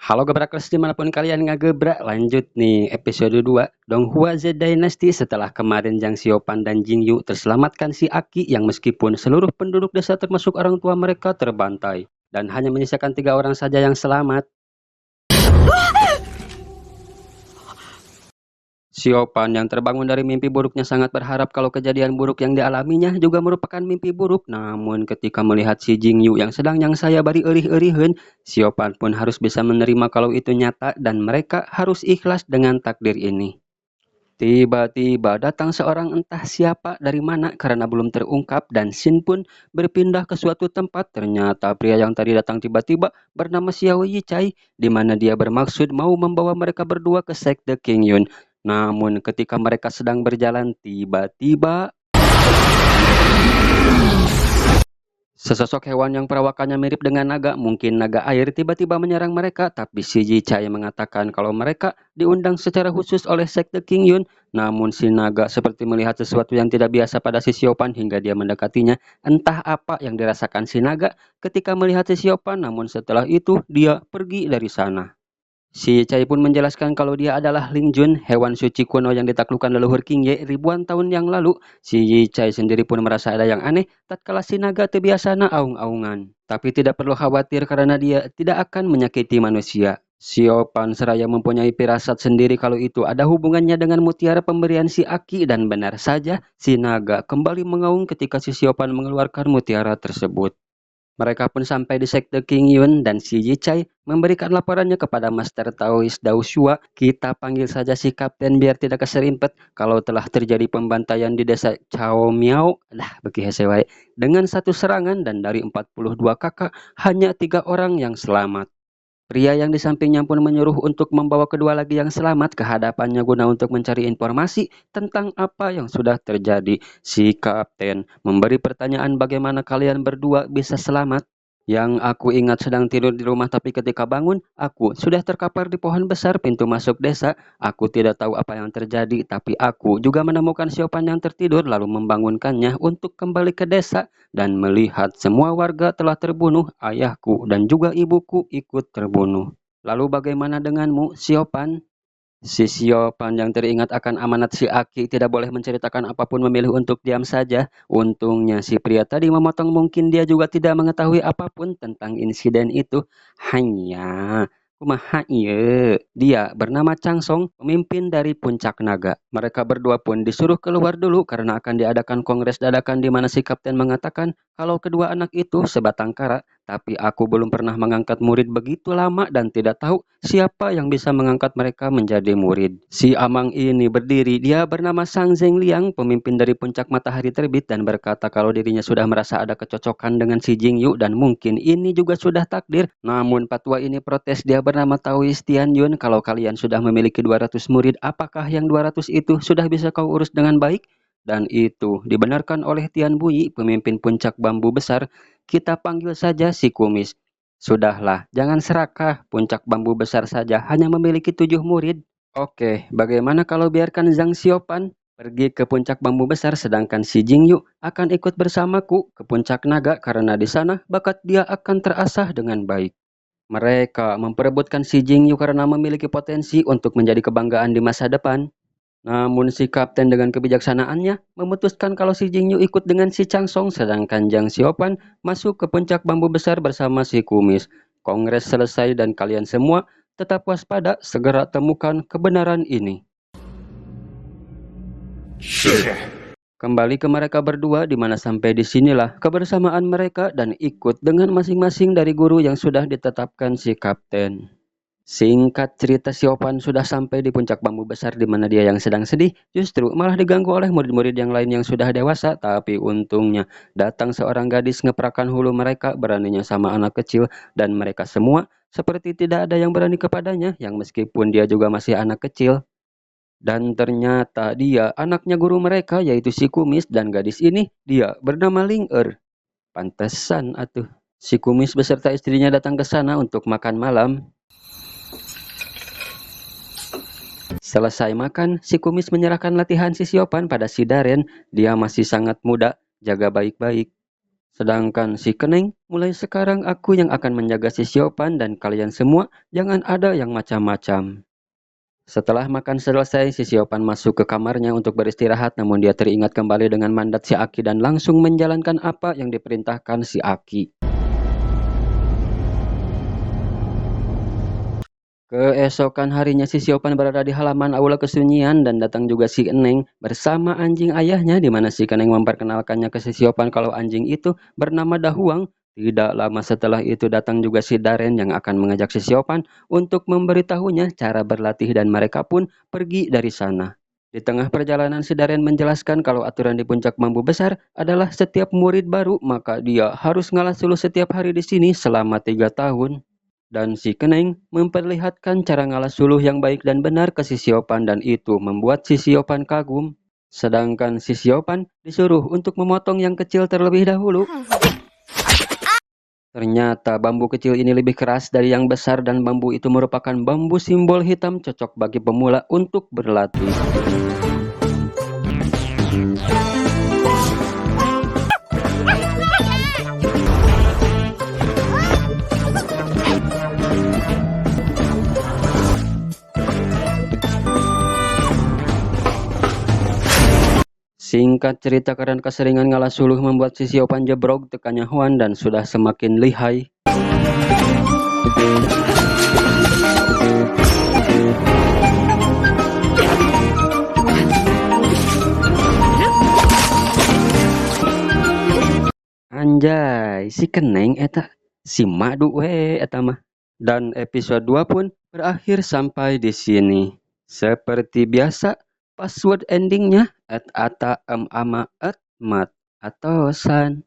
Halo gebrakers dimanapun kalian ngagebrak, lanjut nih episode 2 Donghua Z Dynasty setelah kemarin Zhang Xiaopan dan Jing Yu terselamatkan si Aki yang meskipun seluruh penduduk desa termasuk orang tua mereka terbantai dan hanya menyisakan 3 orang saja yang selamat. Siopan yang terbangun dari mimpi buruknya sangat berharap kalau kejadian buruk yang dialaminya juga merupakan mimpi buruk. Namun ketika melihat si Jingyu yang sedang saya bari erih-eriheun, Siopan pun harus bisa menerima kalau itu nyata dan mereka harus ikhlas dengan takdir ini. Tiba-tiba datang seorang entah siapa dari mana karena belum terungkap dan Shin pun berpindah ke suatu tempat. Ternyata pria yang tadi datang tiba-tiba bernama Xiao Yichai, di mana dia bermaksud mau membawa mereka berdua ke sekte King Yun. Namun ketika mereka sedang berjalan, tiba-tiba sesosok hewan yang perawakannya mirip dengan naga, mungkin naga air, tiba-tiba menyerang mereka. Tapi si Yichai mengatakan kalau mereka diundang secara khusus oleh sekte King Yun. Namun si naga seperti melihat sesuatu yang tidak biasa pada si Siopan hingga dia mendekatinya. Entah apa yang dirasakan si naga ketika melihat si Siopan, namun setelah itu dia pergi dari sana. Si Chai pun menjelaskan kalau dia adalah Ling Jun, hewan suci kuno yang ditaklukkan leluhur King Ye ribuan tahun yang lalu. Si Yi Chai sendiri pun merasa ada yang aneh tatkala si naga terbiasa aung-aungan. Tapi tidak perlu khawatir karena dia tidak akan menyakiti manusia. Siopan seraya mempunyai firasat sendiri kalau itu ada hubungannya dengan mutiara pemberian si Aki dan benar saja si naga kembali mengaung ketika si Siopan mengeluarkan mutiara tersebut. Mereka pun sampai di sekte King Yun dan si Yichai memberikan laporannya kepada Master Taoist Dao Shua. Kita panggil saja si kapten biar tidak keserimpet kalau telah terjadi pembantaian di desa Chao Miao. Dah bagi hesewai. Dengan satu serangan dan dari 42 kakak hanya 3 orang yang selamat. Pria yang di sampingnya pun menyuruh untuk membawa kedua lagi yang selamat ke hadapannya guna untuk mencari informasi tentang apa yang sudah terjadi. Si kapten memberi pertanyaan bagaimana kalian berdua bisa selamat. Yang aku ingat sedang tidur di rumah tapi ketika bangun, aku sudah terkapar di pohon besar pintu masuk desa. Aku tidak tahu apa yang terjadi, tapi aku juga menemukan Siopan yang tertidur lalu membangunkannya untuk kembali ke desa dan melihat semua warga telah terbunuh, ayahku dan juga ibuku ikut terbunuh. Lalu bagaimana denganmu, Siopan? Si Siopan yang teringat akan amanat si Aki tidak boleh menceritakan apapun, memilih untuk diam saja. Untungnya si pria tadi memotong, mungkin dia juga tidak mengetahui apapun tentang insiden itu. Hanya kumaha ieu. Dia bernama Changsong, pemimpin dari Puncak Naga. Mereka berdua pun disuruh keluar dulu karena akan diadakan kongres dadakan di mana si kapten mengatakan kalau kedua anak itu sebatang kara. Tapi aku belum pernah mengangkat murid begitu lama dan tidak tahu siapa yang bisa mengangkat mereka menjadi murid. Si Amang ini berdiri, dia bernama Sang Zhengliang, pemimpin dari Puncak Matahari Terbit dan berkata kalau dirinya sudah merasa ada kecocokan dengan si Jingyu dan mungkin ini juga sudah takdir. Namun patwa ini protes, dia bernama Taoist Tian Yun, kalau kalian sudah memiliki 200 murid, apakah yang 200 itu sudah bisa kau urus dengan baik? Dan itu dibenarkan oleh Tian Bui, pemimpin Puncak Bambu Besar. Kita panggil saja si Kumis. Sudahlah, jangan serakah. Puncak Bambu Besar saja hanya memiliki 7 murid. Oke, bagaimana kalau biarkan Zhang Xiaopan pergi ke Puncak Bambu Besar sedangkan si Jingyu akan ikut bersamaku ke Puncak Naga karena di sana bakat dia akan terasah dengan baik. Mereka memperebutkan si Jingyu karena memiliki potensi untuk menjadi kebanggaan di masa depan. Namun si kapten dengan kebijaksanaannya memutuskan kalau si Jingyu ikut dengan si Changsong sedangkan Zhang Xiaopan masuk ke Puncak Bambu Besar bersama si Kumis. Kongres selesai dan kalian semua tetap waspada, segera temukan kebenaran ini. Kembali ke mereka berdua di mana sampai di sinilah kebersamaan mereka dan ikut dengan masing-masing dari guru yang sudah ditetapkan si kapten. Singkat cerita, Siopan sudah sampai di Puncak Bambu Besar di mana dia yang sedang sedih justru malah diganggu oleh murid-murid yang lain yang sudah dewasa. Tapi untungnya datang seorang gadis ngeprakan hulu mereka, beraninya sama anak kecil, dan mereka semua seperti tidak ada yang berani kepadanya yang meskipun dia juga masih anak kecil. Dan ternyata dia anaknya guru mereka yaitu si Kumis, dan gadis ini dia bernama Ling Er. Pantesan atuh si Kumis beserta istrinya datang ke sana untuk makan malam. Selesai makan, si Kumis menyerahkan latihan si Siopan pada si Daren. Dia masih sangat muda, jaga baik-baik. Sedangkan si Kening, mulai sekarang aku yang akan menjaga si Siopan dan kalian semua jangan ada yang macam-macam. Setelah makan selesai, si Siopan masuk ke kamarnya untuk beristirahat, namun dia teringat kembali dengan mandat si Aki dan langsung menjalankan apa yang diperintahkan si Aki. Keesokan harinya si Siopan berada di halaman aula kesunyian dan datang juga si Eneng bersama anjing ayahnya, di mana si Keneng memperkenalkannya ke si Siopan kalau anjing itu bernama Dahuang. Tidak lama setelah itu datang juga si Daren yang akan mengajak si Siopan untuk memberitahunya cara berlatih dan mereka pun pergi dari sana. Di tengah perjalanan si Daren menjelaskan kalau aturan di puncak bambu besar adalah setiap murid baru maka dia harus ngalah suluh setiap hari di sini selama 3 tahun. Dan si Keneng memperlihatkan cara ngalah suluh yang baik dan benar ke si Siopan dan itu membuat si Siopan kagum. Sedangkan si Siopan disuruh untuk memotong yang kecil terlebih dahulu. Ternyata bambu kecil ini lebih keras dari yang besar dan bambu itu merupakan bambu simbol hitam cocok bagi pemula untuk berlatih. Singkat cerita, karena keseringan ngalah suluh membuat si Siopan jebrok tekannya Huan dan sudah semakin lihai. Anjay, si Keneng eta si madu we eta mah. Dan episode 2 pun berakhir sampai di sini. Seperti biasa, password endingnya @ata em ama @mat atau san.